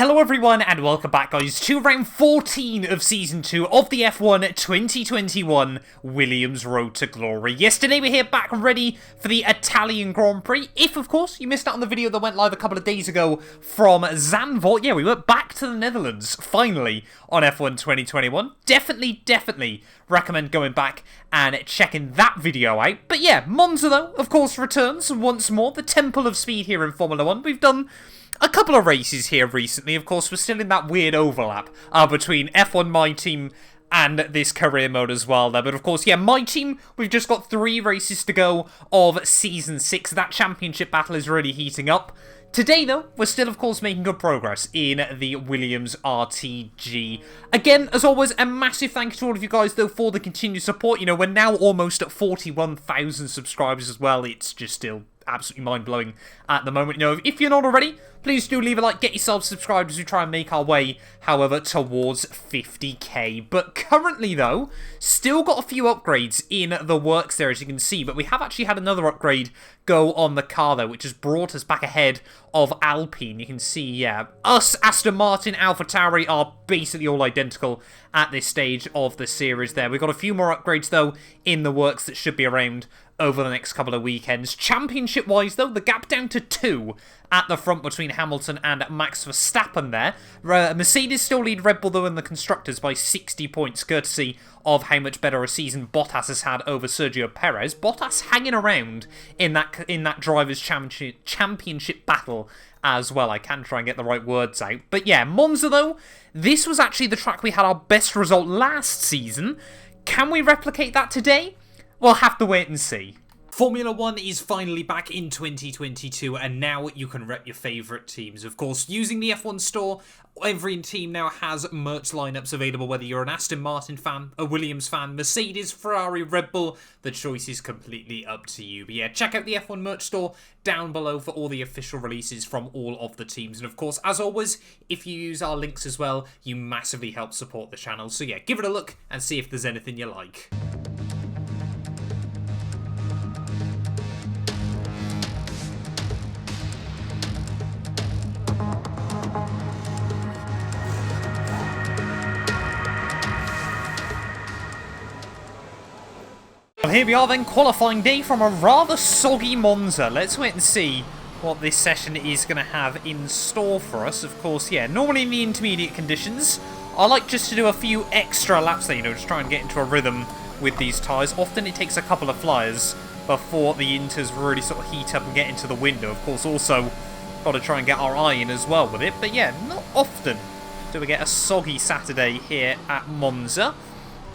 Hello everyone and welcome back guys to round 14 of season 2 of the F1 2021 Williams Road to Glory. Yesterday we're here back ready for the Italian Grand Prix. If of course you missed out on the video that went live a couple of days ago from Zandvoort, yeah, we went back to the Netherlands finally on F1 2021. Definitely recommend going back and checking that video out. But yeah, Monza though of course returns once more, the Temple of Speed here in Formula 1. We've done a couple of races here recently. Of course, we're still in that weird overlap between F1 My Team and this career mode as well there. But of course, yeah, My Team, we've just got 3 races to go of Season 6. That championship battle is really heating up. Today, though, we're still, of course, making good progress in the Williams RTG. Again, as always, a massive thank you to all of you guys, though, for the continued support. You know, we're now almost at 41,000 subscribers as well. It's just still absolutely mind-blowing at the moment. You know, if you're not already, please do leave a like, get yourself subscribed as we try and make our way, however, towards 50k. But currently, though, still got a few upgrades in the works there, as you can see. But we have actually had another upgrade go on the car, though, which has brought us back ahead of Alpine. You can see, yeah, us, Aston Martin, AlphaTauri are basically all identical at this stage of the series there. We've got a few more upgrades, though, in the works that should be around over the next couple of weekends. Championship-wise, though, the gap down to 2 at the front between Hamilton and Max Verstappen there. Mercedes still lead Red Bull, though, in the Constructors by 60 points, courtesy of how much better a season Bottas has had over Sergio Perez. Bottas hanging around in that Drivers' Championship battle as well. I can try and get the right words out. But yeah, Monza, though, this was actually the track we had our best result last season. Can we replicate that today? We'll have to wait and see. Formula 1 is finally back in 2022, and now you can rep your favourite teams. Of course, using the F1 store, every team now has merch lineups available, whether you're an Aston Martin fan, a Williams fan, Mercedes, Ferrari, Red Bull, the choice is completely up to you. But yeah, check out the F1 merch store down below for all the official releases from all of the teams. And of course, as always, if you use our links as well, you massively help support the channel. So yeah, give it a look and see if there's anything you like. Well, here we are then, qualifying day from a rather soggy Monza. Let's wait and see what this session is going to have in store for us. Of course, yeah, normally in the intermediate conditions, I like just to do a few extra laps there, you know, just try and get into a rhythm with these tyres. Often it takes a couple of flyers before the inters really sort of heat up and get into the window. Of course, also got to try and get our eye in as well with it. But yeah, not often do we get a soggy Saturday here at Monza.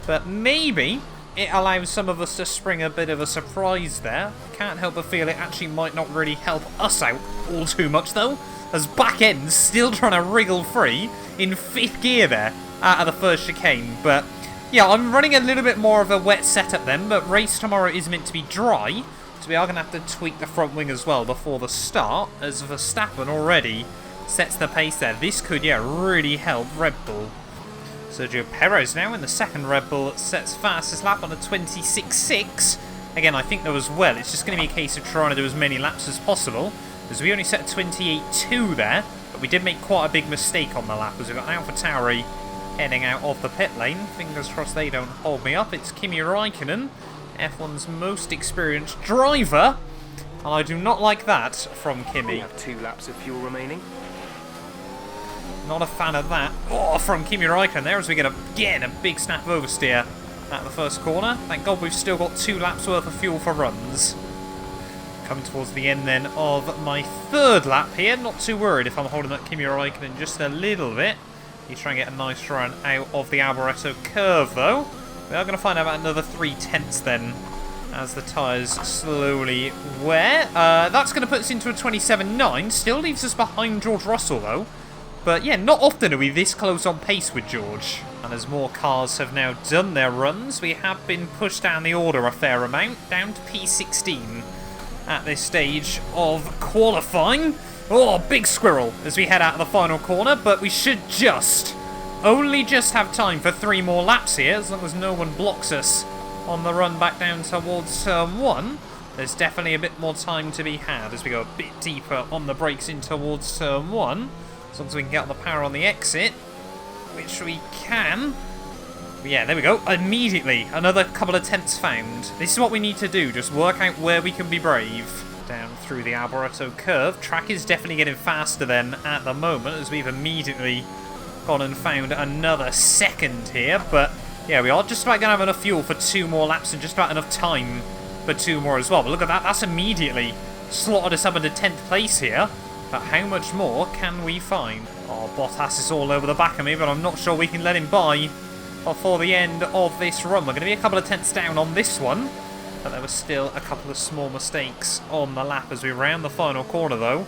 But maybe it allows some of us to spring a bit of a surprise there. Can't help but feel it actually might not really help us out all too much though, as back end's still trying to wriggle free in 5th gear there out of the first chicane. But yeah, I'm running a little bit more of a wet setup then, but race tomorrow is meant to be dry, so we are going to have to tweak the front wing as well before the start, as Verstappen already sets the pace there. This could, yeah, really help Red Bull. Sergio Perez now in the second Red Bull sets fastest lap on a 26.6. Again, I think though as well, it's just going to be a case of trying to do as many laps as possible, as we only set 28.2 there, but we did make quite a big mistake on the lap, as we've got AlphaTauri heading out of the pit lane. Fingers crossed they don't hold me up. It's Kimi Räikkönen, F1's most experienced driver, and I do not like that from Kimi. We have 2 laps of fuel remaining. Not a fan of that. Oh, from Kimi Räikkönen there, as we get again a big snap of oversteer at the first corner. Thank God we've still got 2 laps worth of fuel for runs. Come towards the end then of my 3rd lap here. Not too worried if I'm holding up Kimi Räikkönen just a little bit. He's trying to get a nice run out of the Alboreto curve though. We are going to find out about another 3/10 then, as the tyres slowly wear. That's going to put us into a 27.9. Still leaves us behind George Russell though. But yeah, not often are we this close on pace with George. And as more cars have now done their runs, we have been pushed down the order a fair amount, down to P16 at this stage of qualifying. Oh, big squirrel as we head out of the final corner, but we should only just have time for 3 more laps here, as long as no one blocks us on the run back down towards turn 1. There's definitely a bit more time to be had as we go a bit deeper on the brakes in towards turn 1. As long as we can get on the power on the exit, which we can. But yeah, there we go. Immediately, another couple of tenths found. This is what we need to do, just work out where we can be brave. Down through the Assetto curve. Track is definitely getting faster then at the moment, as we've immediately gone and found another second here. But yeah, we are just about going to have enough fuel for 2 more laps and just about enough time for 2 more as well. But look at that, that's immediately slotted us up into 10th place here. But how much more can we find? Oh, Bottas is all over the back of me, but I'm not sure we can let him by before the end of this run. We're going to be a couple of tenths down on this one. But there was still a couple of small mistakes on the lap as we round the final corner, though.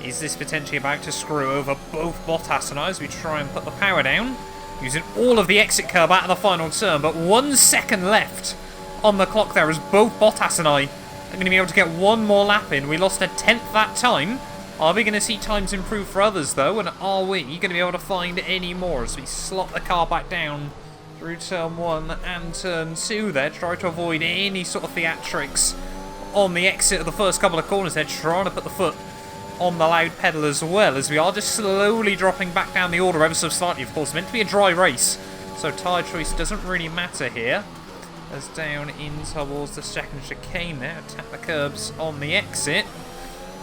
Is this potentially about to screw over both Bottas and I as we try and put the power down? Using all of the exit curb out of the final turn, but 1 second left on the clock there as both Bottas and I are going to be able to get 1 more lap in. We lost a tenth that time. Are we going to see times improve for others, though? And are we going to be able to find any more as we slot the car back down through turn 1 and turn 2 there, try to avoid any sort of theatrics on the exit of the first couple of corners there, trying to put the foot on the loud pedal as well, as we are just slowly dropping back down the order ever so slightly. Of course, meant to be a dry race, so tyre choice doesn't really matter here. As down in towards the second chicane there, tap the curbs on the exit.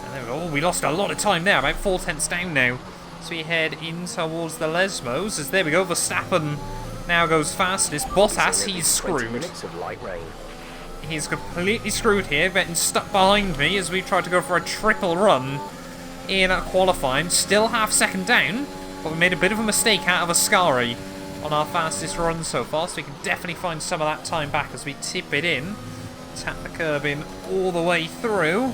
And there we go. Oh, we lost a lot of time there, about 4 tenths down now. So we head in towards the Lesmos, as there we go, Verstappen now goes fastest. Bottas, he's screwed. He's completely screwed here, getting stuck behind me as we try to go for a triple run in qualifying. Still half second down, but we made a bit of a mistake out of Ascari on our fastest run so far, so we can definitely find some of that time back as we tip it in. Tap the curb in all the way through.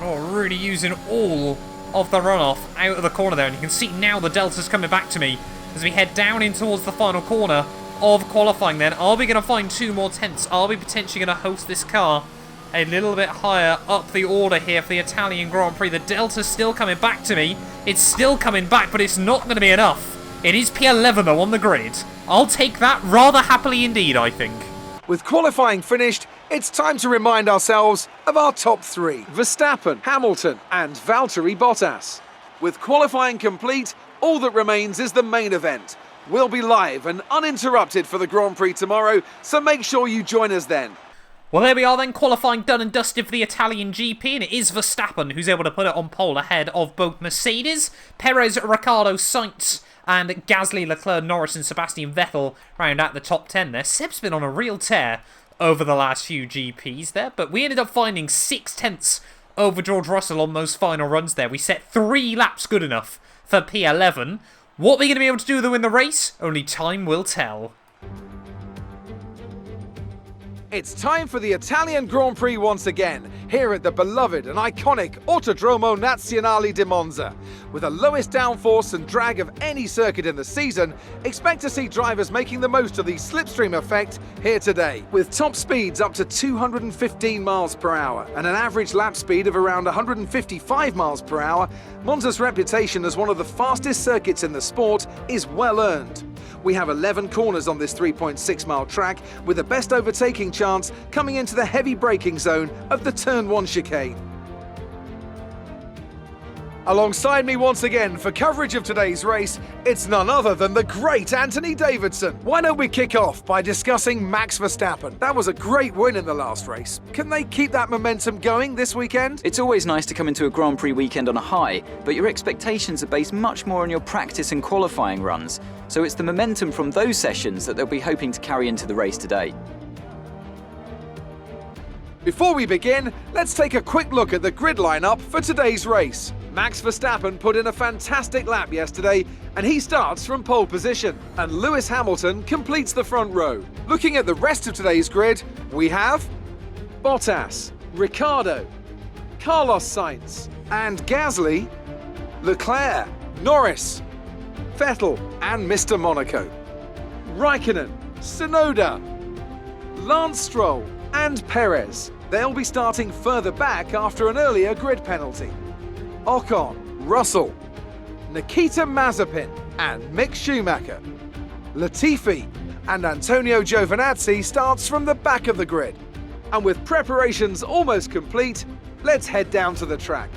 And we're really using all of the runoff out of the corner there, and you can see now the delta's coming back to me as we head down in towards the final corner of qualifying then. Are we going to find 2 more tenths? Are we potentially going to host this car a little bit higher up the order here for the Italian Grand Prix? The delta's still coming back to me. It's still coming back, but it's not going to be enough. It is P11 though on the grid. I'll take that rather happily indeed, I think. With qualifying finished, it's time to remind ourselves of our top 3. Verstappen, Hamilton and Valtteri Bottas. With qualifying complete, all that remains is the main event. We'll be live and uninterrupted for the Grand Prix tomorrow, so make sure you join us then. Well, there we are then, qualifying done and dusted for the Italian GP, and it is Verstappen who's able to put it on pole ahead of both Mercedes, Perez, Ricciardo, Sainz, and Gasly, Leclerc, Norris and Sebastian Vettel round out the top 10 there. Seb's been on a real tear over the last few GPs there, but we ended up finding 6 tenths over George Russell on those final runs there. We set 3 laps good enough for P11. What are we going to be able to do though in the race? Only time will tell. It's time for the Italian Grand Prix once again, here at the beloved and iconic Autodromo Nazionale di Monza. With the lowest downforce and drag of any circuit in the season, expect to see drivers making the most of the slipstream effect here today. With top speeds up to 215 miles per hour and an average lap speed of around 155 miles per hour, Monza's reputation as one of the fastest circuits in the sport is well earned. We have 11 corners on this 3.6 mile track, with the best overtaking chance coming into the heavy braking zone of the turn 1 chicane. Alongside me once again for coverage of today's race, it's none other than the great Anthony Davidson. Why don't we kick off by discussing Max Verstappen? That was a great win in the last race. Can they keep that momentum going this weekend? It's always nice to come into a Grand Prix weekend on a high, but your expectations are based much more on your practice and qualifying runs. So it's the momentum from those sessions that they'll be hoping to carry into the race today. Before we begin, let's take a quick look at the grid lineup for today's race. Max Verstappen put in a fantastic lap yesterday, and he starts from pole position. And Lewis Hamilton completes the front row. Looking at the rest of today's grid, we have Bottas, Ricciardo, Carlos Sainz, and Gasly, Leclerc, Norris, Vettel, and Mr. Monaco, Raikkonen, Tsunoda, Lance Stroll, and Perez. They'll be starting further back after an earlier grid penalty. Ocon, Russell, Nikita Mazepin and Mick Schumacher. Latifi and Antonio Giovinazzi starts from the back of the grid. And with preparations almost complete, let's head down to the track.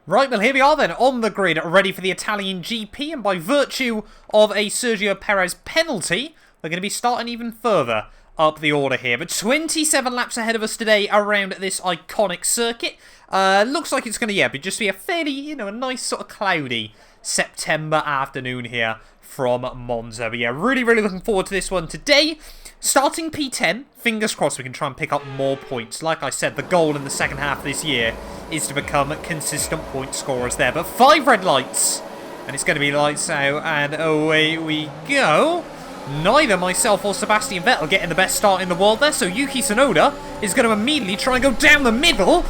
Right, well, here we are then on the grid, ready for the Italian GP, and by virtue of a Sergio Perez penalty, we're going to be starting even further up the order here. But 27 laps ahead of us today around this iconic circuit. Looks like it's going to, just be a fairly, a nice sort of cloudy September afternoon here from Monza. But yeah, really looking forward to this one today. Starting P10, fingers crossed we can try and pick up more points. Like I said, the goal in the second half of this year is to become consistent point scorers there. But 5 red lights, and it's going to be lights out, and away we go. Neither myself or Sebastian Vettel getting the best start in the world there, so Yuki Tsunoda is going to immediately try and go down the middle.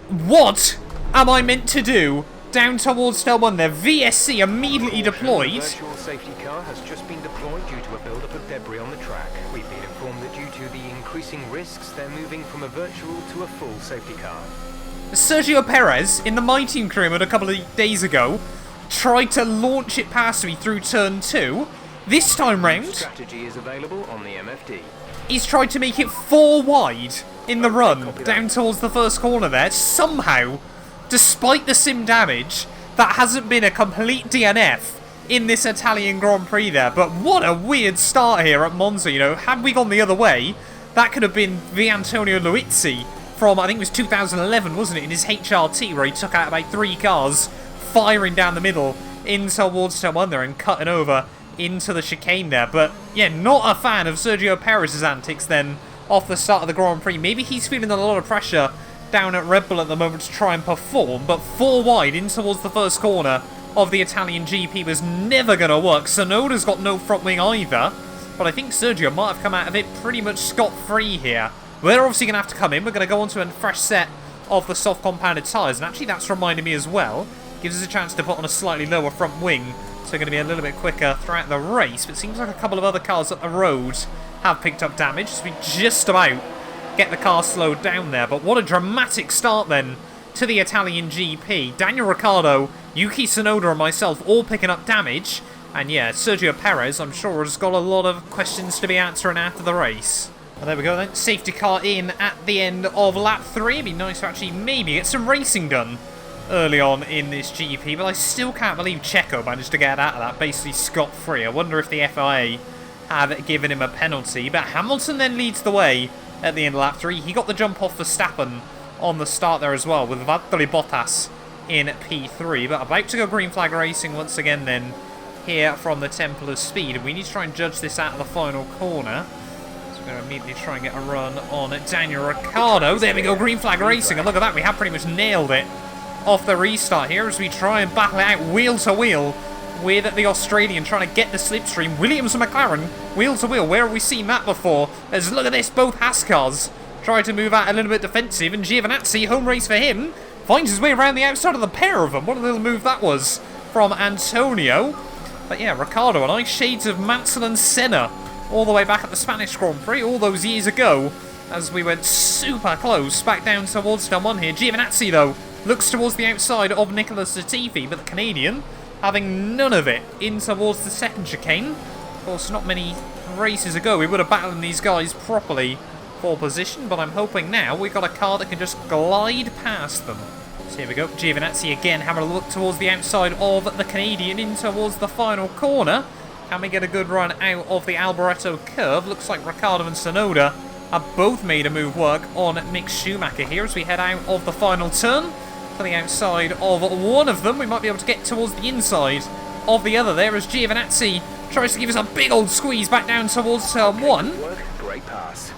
What am I meant to do? Down towards turn 1 there. VSC immediately deployed. The virtual safety car has just been deployed due to a build-up of debris on the track. We've been informed that due to the increasing risks, they're moving from a virtual to a full safety car. Sergio Perez, in the My Team career mode a couple of days ago, tried to launch it past me through turn 2. This time round, Strategy is available on the MFD. he's tried to make it 4 wide in the run, down towards the first corner there. Somehow, despite the sim damage, that hasn't been a complete DNF in this Italian Grand Prix there. But what a weird start here at Monza, Had we gone the other way, that could have been Antonio Luizzi from, I think it was 2011, wasn't it, in his HRT, where he took out about 3 cars, firing down the middle in towards turn 1 there and cutting over into the chicane there. But yeah, not a fan of Sergio Perez's antics then off the start of the Grand Prix. Maybe he's feeling a lot of pressure down at Red Bull at the moment to try and perform, but 4 wide in towards the first corner of the Italian GP was never going to work. Tsunoda's got no front wing either, but I think Sergio might have come out of it pretty much scot-free here. We're obviously going to have to come in. We're going to go on to a fresh set of the soft compounded tyres, and actually that's reminded me as well. Gives us a chance to put on a slightly lower front wing, so we're going to be a little bit quicker throughout the race. But it seems like a couple of other cars up the road have picked up damage, so we just about get the car slowed down there. But what a dramatic start then to the Italian GP. Daniel Ricciardo, Yuki Tsunoda and myself all picking up damage. And yeah, Sergio Perez, I'm sure, has got a lot of questions to be answering after the race. Well, there we go then. Safety car in at the end of lap 3. It'd be nice to actually maybe get some racing done early on in this GP, but I still can't believe Checo managed to get out of that basically scot-free. I wonder if the FIA have given him a penalty, but Hamilton then leads the way at the end of lap 3. He got the jump off Verstappen on the start there as well, with Valtteri Bottas in P3, but about to go green flag racing once again then here from the Temple of Speed, and we need to try and judge this out of the final corner. So we're going to immediately try and get a run on Daniel Ricciardo. There we go, green flag racing, and look at that, we have pretty much nailed it off the restart here as we try and battle it out wheel to wheel with the Australian trying to get the slipstream. Williams and McLaren wheel to wheel. Where have we seen that before? As look at this, both Haas cars try to move out a little bit defensive, and Giovinazzi, home race for him, finds his way around the outside of the pair of them. What a little move that was from Antonio. But yeah, Ricciardo, nice shades of Mansell and Senna all the way back at the Spanish Grand Prix all those years ago, as we went super close back down towards turn 1 here. Giovinazzi though looks towards the outside of Nicolas Latifi, but the Canadian having none of it in towards the second chicane. Of course, not many races ago we would have battled these guys properly for position, but I'm hoping now we've got a car that can just glide past them. So here we go, Giovinazzi again having a look towards the outside of the Canadian in towards the final corner. Can we get a good run out of the Alboreto curve? Looks like Ricciardo and Tsunoda have both made a move work on Mick Schumacher here as we head out of the final turn. To the outside of one of them, we might be able to get towards the inside of the other there as Giovinazzi tries to give us a big old squeeze back down towards turn 1. Great pass.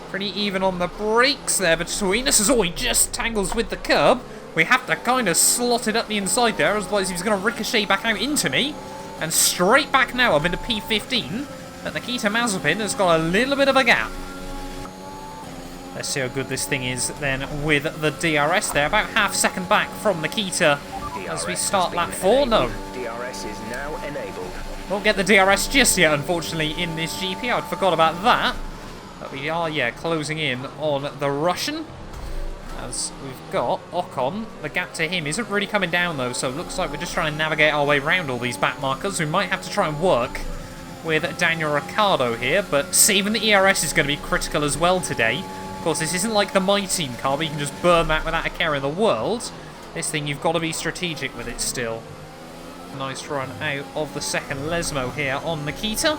Pretty even on the brakes there between us as he just tangles with the curb. We have to kind of slot it up the inside there, otherwise he's going to ricochet back out into me. And straight back now up into P15, but Nikita Mazepin has got a little bit of a gap. Let's see how good this thing is then with the DRS there. About half second back from Nikita as we start lap 4. No. DRS is now enabled. Won't get the DRS just yet, unfortunately, in this GP. I'd forgot about that. But we are, closing in on the Russian. As we've got Ocon. The gap to him isn't really coming down, though, so it looks like we're just trying to navigate our way around all these back markers. We might have to try and work with Daniel Ricciardo here, but saving the ERS is going to be critical as well today. course, this isn't like the My Team car, but you can just burn that without a care in the world. This thing, you've got to be strategic with it still. Nice run out of the second Lesmo here on Nikita.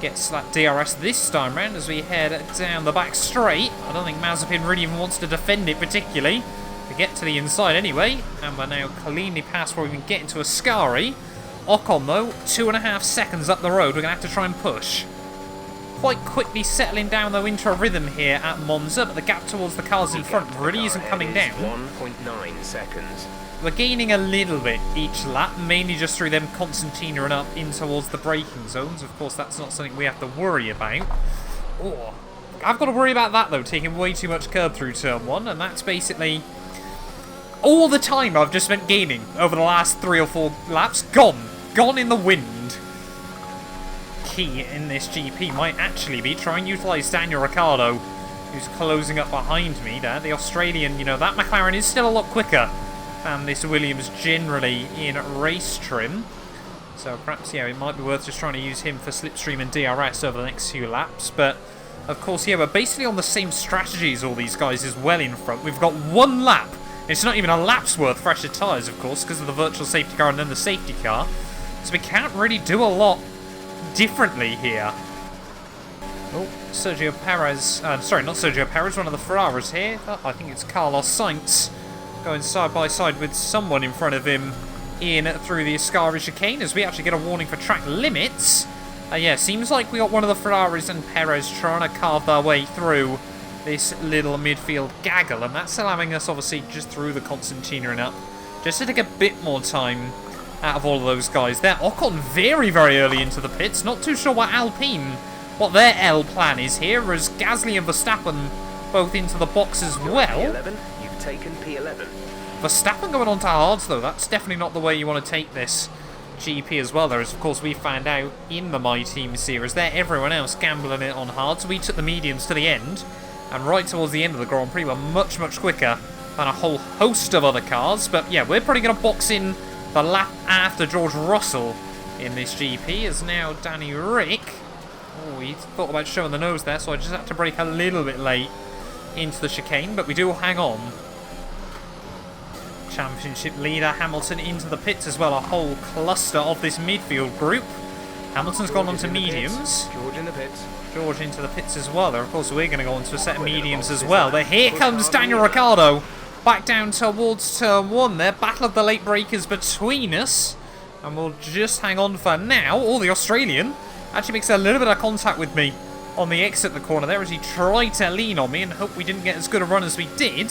Gets that DRS this time round as we head down the back straight. I don't think Mazepin really even wants to defend it particularly. We get to the inside anyway, and we're now cleanly past where we can get into Ascari. Ocon, though, 2.5 seconds up the road. We're going to have to try and push. Quite quickly settling down, though, into a rhythm here at Monza, but the gap towards the cars in front really isn't coming down. 1.9 seconds. We're gaining a little bit each lap, mainly just through them concertina and up in towards the braking zones. Of course, that's not something we have to worry about. Oh, I've got to worry about that, though, taking way too much curb through turn 1, and that's basically all the time I've just spent gaining over the last 3 or 4 laps. Gone in the wind. Key in this GP might actually be trying to utilise Daniel Ricciardo, who's closing up behind me there. The Australian, you know, that McLaren is still a lot quicker than this Williams generally in race trim. So perhaps, yeah, it might be worth just trying to use him for slipstream and DRS over the next few laps. But, of course, yeah, we're basically on the same strategy as all these guys as well in front. We've got 1 lap. It's not even a lap's worth fresher tyres, of course, because of the virtual safety car and then the safety car. So we can't really do a lot differently here. Oh, Sergio Perez. Sorry, not Sergio Perez, one of the Ferraris here. Oh, I think it's Carlos Sainz going side by side with someone in front of him in through the Ascari chicane as we actually get a warning for track limits. Yeah, seems like we got one of the Ferraris and Perez trying to carve their way through this little midfield gaggle, and that's allowing us obviously just through the concertina and up just to take a bit more time out of all of those guys there. Ocon very, very early into the pits. Not too sure what Alpine, what their L plan is here, as Gasly and Verstappen both into the box as well. P11, you've taken P11. Verstappen going on to hards, though. That's definitely not the way you want to take this GP as well. There is, of course, we found out in the My Team series there, everyone else gambling it on hards. We took the mediums to the end, and right towards the end of the Grand Prix, we're much, much quicker than a whole host of other cars. But yeah, we're probably going to box in the lap after George Russell in this GP, as now Danny Rick. Oh, he thought about showing the nose there, so I just had to brake a little bit late into the chicane, but we do hang on. Championship leader Hamilton into the pits as well, a whole cluster of this midfield group. Hamilton's gone on to mediums. George in the pits. George into the pits as well. There, of course, we're going to go on to a set of mediums as well. But here comes Daniel Ricciardo back down towards turn 1 there. Battle of the late breakers between us. And we'll just hang on for now. Oh, the Australian actually makes a little bit of contact with me on the exit of the corner there as he tried to lean on me and hope we didn't get as good a run as we did.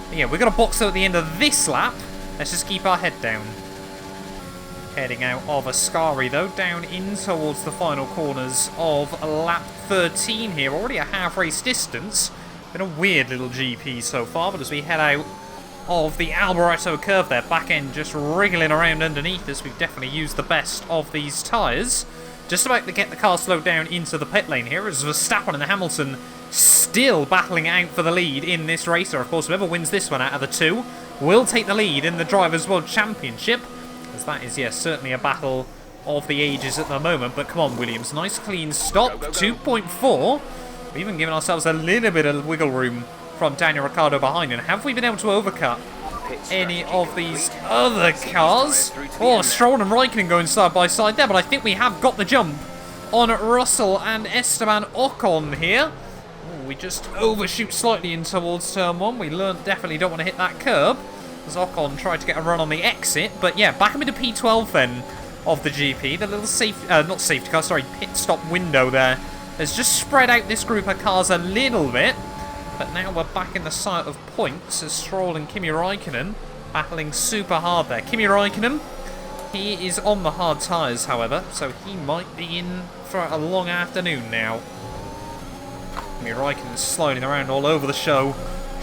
But yeah, we're going to box out at the end of this lap. Let's just keep our head down. Heading out of Ascari, though, down in towards the final corners of lap 13 here. Already a half-race distance. Been a weird little GP so far, but as we head out of the Alboreto curve there, back end just wriggling around underneath us, we've definitely used the best of these tyres. Just about to get the car slowed down into the pit lane here, as Verstappen and Hamilton still battling out for the lead in this race. Of course, whoever wins this one out of the two will take the lead in the Drivers' World Championship. As that is, yes, certainly a battle of the ages at the moment. But come on, Williams. Nice clean stop. 2.4. We've even given ourselves a little bit of wiggle room from Daniel Ricciardo behind. And have we been able to overcut any of these other cars? Oh, Stroll and Raikkonen going side by side there. But I think we have got the jump on Russell and Esteban Ocon here. Oh, we just overshoot slightly in towards turn 1. We learned definitely don't want to hit that curb, as Ocon tried to get a run on the exit. But yeah, back into P12 then of the GP. The little not safety car, sorry, pit stop window there has just spread out this group of cars a little bit. But now we're back in the sight of points as Stroll and Kimi Raikkonen battling super hard there. Kimi Raikkonen, he is on the hard tyres, however, so he might be in for a long afternoon now. Kimi Raikkonen sliding around all over the show,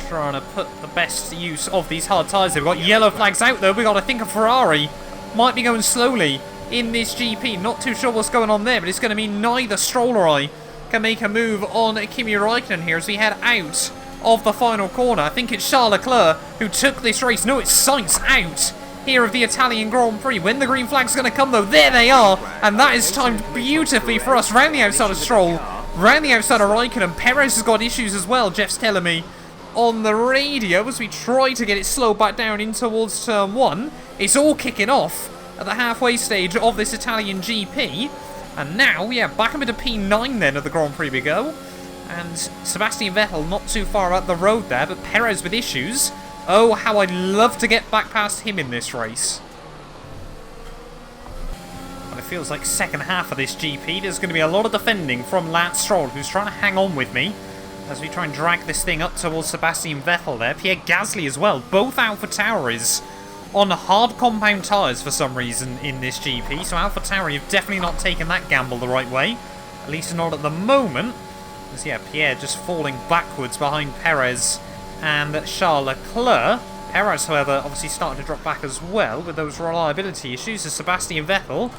trying to put the best use of these hard tyres. We've got yellow flags out though. We've got, I think, a Ferrari might be going slowly in this GP. Not too sure what's going on there, but it's going to mean neither Stroll or I can make a move on Kimi Raikkonen here as we head out of the final corner. I think it's Charles Leclerc who took this race. No, it's Sainz out here of the Italian Grand Prix. When the green flag's going to come though, there they are, and that is timed beautifully for us round the outside of Stroll. round the outside of Raikkonen. Perez has got issues as well, Jeff's telling me on the radio as we try to get it slowed back down in towards turn 1. It's all kicking off at the halfway stage of this Italian GP. And now, yeah, back up into P9 then of the Grand Prix we go. And Sebastian Vettel not too far up the road there, but Perez with issues. Oh, how I'd love to get back past him in this race. But it feels like second half of this GP, there's going to be a lot of defending from Lance Stroll, who's trying to hang on with me as we try and drag this thing up towards Sebastian Vettel there. Pierre Gasly as well. Both AlphaTauris on hard compound tyres for some reason in this GP. So AlphaTauri have definitely not taken that gamble the right way. At least not at the moment. As, yeah, Pierre just falling backwards behind Perez and Charles Leclerc. Perez, however, obviously starting to drop back as well with those reliability issues as Sebastian Vettel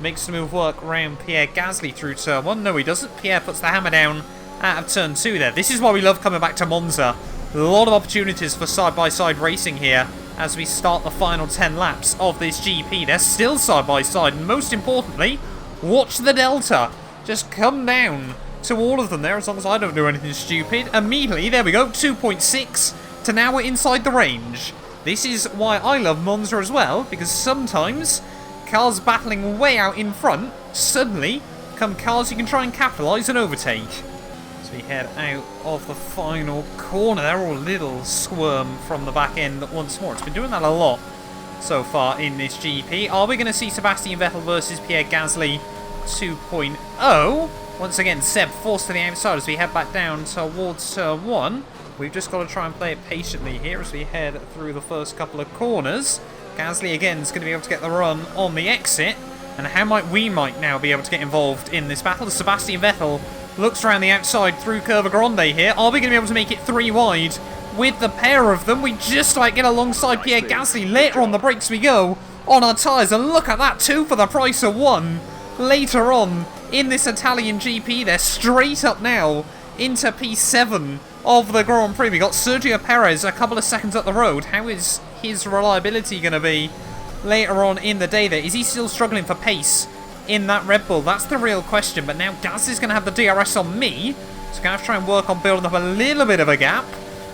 makes the move work around Pierre Gasly through turn 1. No, he doesn't. Pierre puts the hammer down out of turn 2 there. This is why we love coming back to Monza. A lot of opportunities for side-by-side racing here as we start the final 10 laps of this GP. They're still side-by-side, and most importantly, watch the delta just come down to all of them there, as long as I don't do anything stupid. Immediately, there we go, 2.6 to now we're inside the range. This is why I love Monza as well, because sometimes cars battling way out in front suddenly come cars you can try and capitalise and overtake. As we head out of the final corner, they're all a little squirm from the back end once more. It's been doing that a lot so far in this GP. Are we going to see Sebastian Vettel versus Pierre Gasly 2.0? Once again, Seb forced to the outside as we head back down towards turn 1. We've just got to try and play it patiently here as we head through the first couple of corners. Gasly again is going to be able to get the run on the exit. And how might we now be able to get involved in this battle? Sebastian Vettel looks around the outside through Curva Grande here. Are we going to be able to make it 3 wide with the pair of them? We just like get alongside Pierre Gasly. Later on the brakes we go on our tyres. And look at that, 2 for the price of 1. Later on in this Italian GP, they're straight up now into P7 of the Grand Prix. We got Sergio Perez a couple of seconds up the road. How is his reliability going to be later on in the day there? Is he still struggling for pace in that Red Bull? That's the real question. But now Gasly's going to have the DRS on me, so going to have to try and work on building up a little bit of a gap.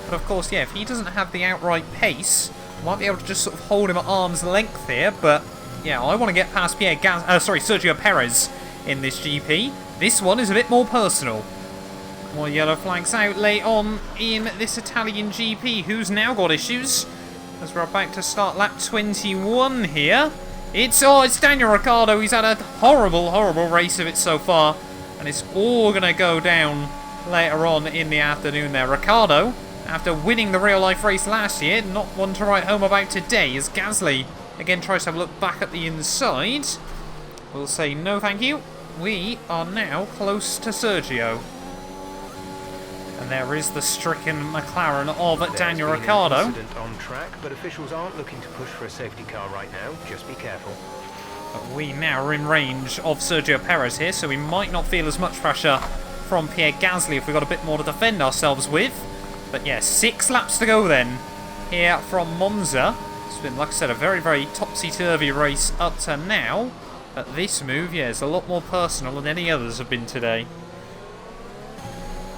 But of course, yeah, if he doesn't have the outright pace, I might be able to just sort of hold him at arm's length here. But yeah, I want to get past Sergio Perez in this GP. This one is a bit more personal. More yellow flags out late on in this Italian GP. Who's now got issues? As we're about to start lap 21 here. It's Daniel Ricciardo. He's had a horrible, horrible race of it so far. And it's all going to go down later on in the afternoon there. Ricciardo, after winning the real-life race last year, not one to write home about today, as Gasly again tries to have a look back at the inside. We'll say no thank you. We are now close to Sergio. And there is the stricken McLaren of Daniel Ricciardo. Incident on track, but officials aren't looking to push for a safety car right now. Just be careful. But we now are in range of Sergio Perez here, so we might not feel as much pressure from Pierre Gasly if we've got a bit more to defend ourselves with. But yeah, 6 laps to go then here from Monza. It's been, like I said, a very, very topsy-turvy race up to now. But this move, yeah, is a lot more personal than any others have been today.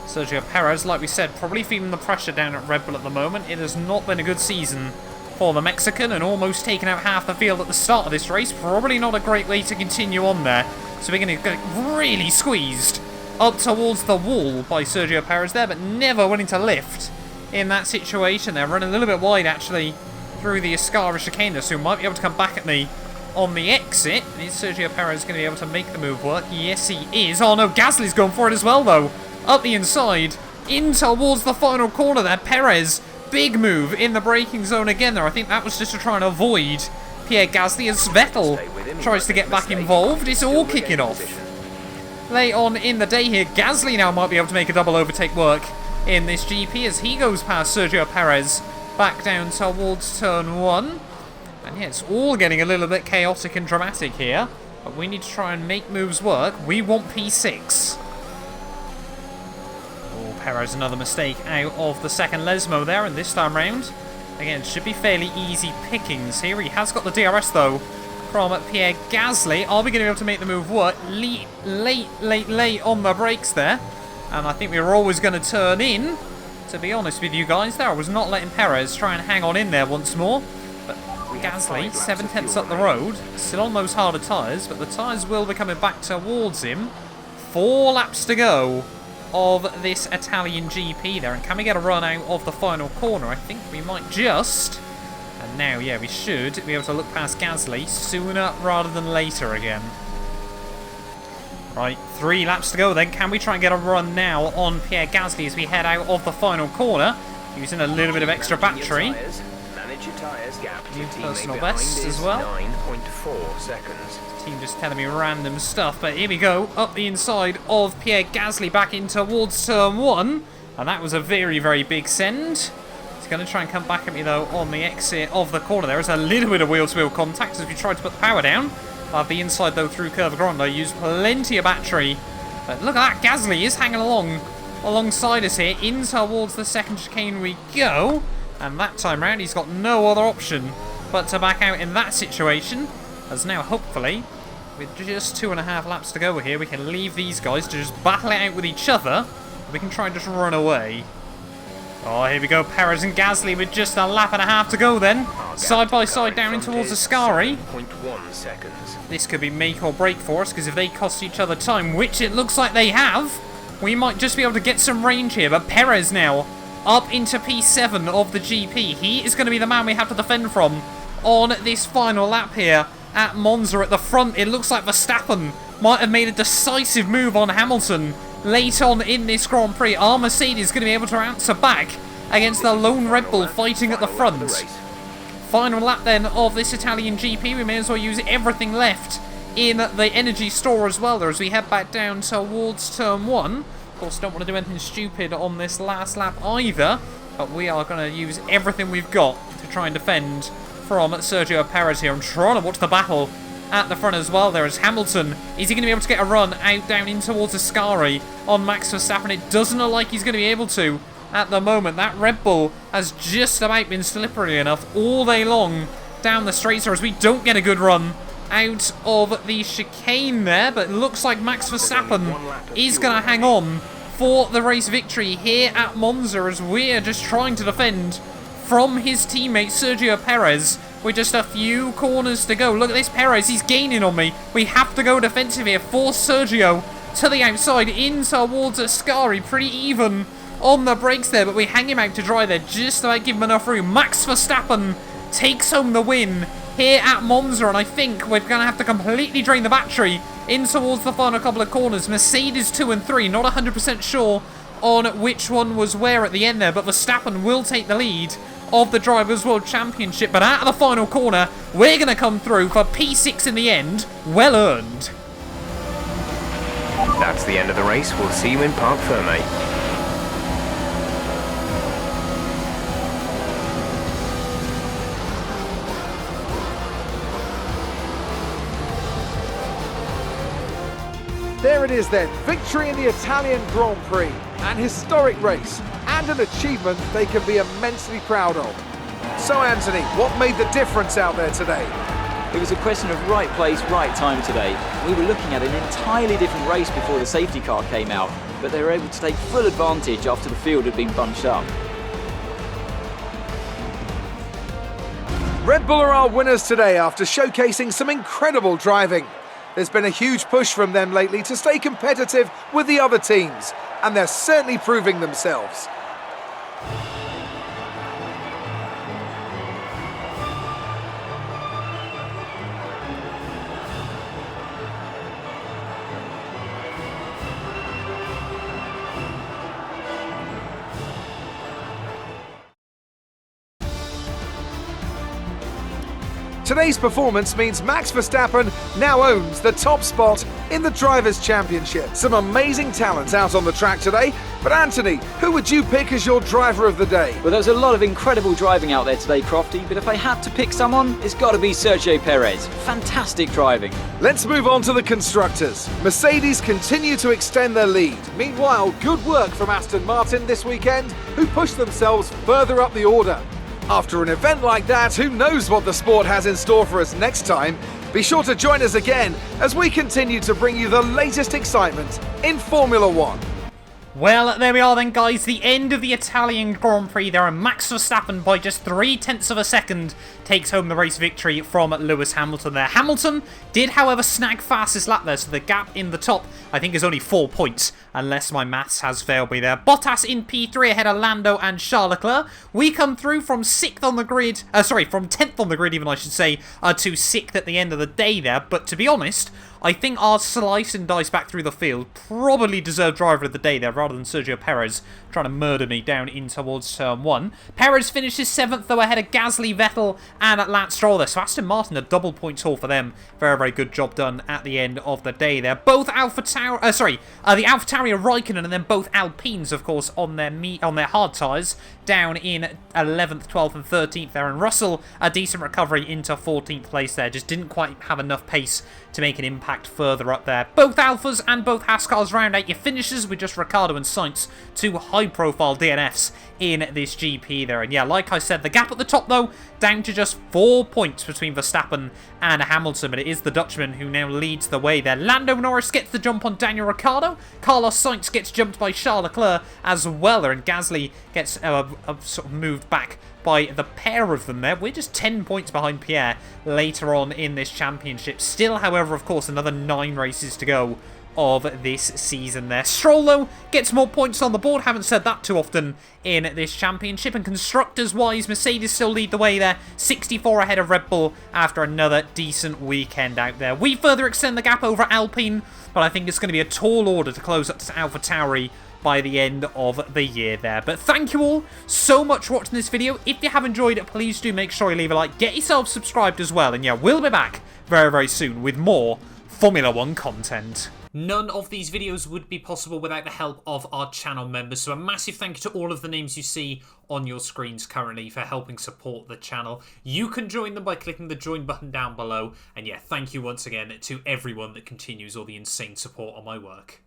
Sergio Perez, like we said, probably feeling the pressure down at Red Bull at the moment. It has not been a good season for the Mexican and almost taken out half the field at the start of this race. Probably not a great way to continue on there. So we're going to get really squeezed up towards the wall by Sergio Perez there, but never willing to lift in that situation. They're running a little bit wide, actually, through the Ascara chicane, so might be able to come back at me on the exit. Is Sergio Perez going to be able to make the move work? Yes, he is. Oh no, Gasly's going for it as well, though. Up the inside, in towards the final corner there. Perez, big move in the braking zone again there. I think that was just to try and avoid Pierre Gasly as Vettel tries to get back involved. It's all kicking off. Late on in the day here, Gasly now might be able to make a double overtake work in this GP as he goes past Sergio Perez back down towards turn 1. And yeah, it's all getting a little bit chaotic and dramatic here. But we need to try and make moves work. We want P6. Oh, Perez, another mistake out of the second Lesmo there. And this time round, again, it should be fairly easy pickings here. He has got the DRS, though, from Pierre Gasly. Are we going to be able to make the move work? Late on the brakes there. And I think we were always going to turn in, to be honest with you guys there. I was not letting Perez try and hang on in there once more. But Gasly, 7/10 up the road, still on those harder tyres, but the tyres will be coming back towards him. 4 laps to go of this Italian GP there. And can we get a run out of the final corner? I think we might just. And now, yeah, we should be able to look past Gasly sooner rather than later again. Right, 3 laps to go then. Can we try and get a run now on Pierre Gasly as we head out of the final corner? Using a little bit of extra battery. New personal best as well. 9.4 seconds. Team just telling me random stuff, but here we go. Up the inside of Pierre Gasly back in towards turn 1. And that was a very, very big send. He's going to try and come back at me though on the exit of the corner. There is a little bit of wheel-to-wheel contact as we try to put the power down. The inside though through Curve Grande, use plenty of battery. But look at that, Gasly is hanging alongside us here. In towards the second chicane we go. And that time round he's got no other option but to back out in that situation. As now hopefully, with just 2.5 laps to go here, we can leave these guys to just battle it out with each other. We can try and just run away. Oh, here we go, Perez and Gasly with just 1.5 laps to go then. Side by side down in towards Ascari. 7.1 seconds. This could be make or break for us, because if they cost each other time, which it looks like they have, we might just be able to get some range here. But Perez now up into P7 of the GP. He is going to be the man we have to defend from on this final lap here at Monza. At the front, it looks like Verstappen might have made a decisive move on Hamilton late on in this Grand Prix. Our Mercedes is going to be able to answer back against the lone Red Bull fighting at the front. Final lap then of this Italian GP. We may as well use everything left in the energy store as well there as we head back down towards turn 1. Of course, don't want to do anything stupid on this last lap either, but we are going to use everything we've got to try and defend from Sergio Perez here. I'm trying to watch the battle at the front as well there as Hamilton. Is he going to be able to get a run out down in towards Ascari on Max Verstappen? It doesn't look like he's going to be able to at the moment. That Red Bull has just about been slippery enough all day long down the straights as we don't get a good run out of the chicane there, but it looks like Max Verstappen is going to hang on for the race victory here at Monza as we're just trying to defend from his teammate Sergio Perez with just a few corners to go. Look at this, Perez, he's gaining on me. We have to go defensive here, force Sergio to the outside in towards Ascari, pretty even on the brakes there, but we hang him out to dry there, just about give him enough room. Max Verstappen takes home the win here at Monza, and I think we're going to have to completely drain the battery in towards the final couple of corners. Mercedes 2 and 3, not 100% sure on which one was where at the end there, but Verstappen will take the lead of the Drivers' World Championship. But out of the final corner, we're going to come through for P6 in the end. Well earned. That's the end of the race. We'll see you in Parc Fermé. There it is then, victory in the Italian Grand Prix, an historic race and an achievement they can be immensely proud of. So Anthony, what made the difference out there today? It was a question of right place, right time today. We were looking at an entirely different race before the safety car came out, but they were able to take full advantage after the field had been bunched up. Red Bull are our winners today after showcasing some incredible driving. There's been a huge push from them lately to stay competitive with the other teams, and they're certainly proving themselves. Today's performance means Max Verstappen now owns the top spot in the Drivers' Championship. Some amazing talent out on the track today, but Anthony, who would you pick as your driver of the day? Well, there was a lot of incredible driving out there today, Crofty, but if I had to pick someone, it's got to be Sergio Perez. Fantastic driving. Let's move on to the constructors. Mercedes continue to extend their lead. Meanwhile, good work from Aston Martin this weekend, who pushed themselves further up the order. After an event like that, who knows what the sport has in store for us next time? Be sure to join us again as we continue to bring you the latest excitement in Formula One. Well, there we are then, guys. The end of the Italian Grand Prix there, and Max Verstappen, by just 0.3 of a second, takes home the race victory from Lewis Hamilton there. Hamilton did, however, snag fastest lap there, so the gap in the top, I think, is only 4 points, unless my maths has failed me there. Bottas in P3 ahead of Lando and Charles Leclerc. We come through from 6th on the grid, from 10th on the grid even, I should say, to 6th at the end of the day there, but to be honest, I think our slice and dice back through the field probably deserved driver of the day there, rather than Sergio Perez trying to murder me down in towards turn 1. Perez finishes 7th, though, ahead of Gasly, Vettel, and Lance Stroll there. So Aston Martin, a double points haul for them. Very, very good job done at the end of the day there. Both the AlphaTauri are Raikkonen, and then both Alpines, of course, on their hard tyres, down in 11th, 12th, and 13th there. And Russell, a decent recovery into 14th place there. Just didn't quite have enough pace to make an impact further up there. Both Alphas and both Haas cars round out your finishes with just Ricciardo and Sainz, two high-profile DNFs in this GP there. And yeah, like I said, the gap at the top, though, down to just 4 points between Verstappen and Hamilton, but it is the Dutchman who now leads the way there. Lando Norris gets the jump on Daniel Ricciardo. Carlos Sainz gets jumped by Charles Leclerc as well, and Gasly gets sort of moved back by the pair of them there. We're just 10 points behind Pierre later on in this championship. Still, however, of course, another 9 races to go of this season there. Stroll, though, gets more points on the board. Haven't said that too often in this championship. And constructors-wise, Mercedes still lead the way there. 64 ahead of Red Bull after another decent weekend out there. We further extend the gap over Alpine, but I think it's going to be a tall order to close up to AlphaTauri by the end of the year there. But thank you all so much for watching this video. If you have enjoyed it, please do make sure you leave a like. Get yourself subscribed as well. And yeah, we'll be back very, very soon with more Formula One content. None of these videos would be possible without the help of our channel members. So a massive thank you to all of the names you see on your screens currently for helping support the channel. You can join them by clicking the join button down below. And yeah, thank you once again to everyone that continues all the insane support on my work.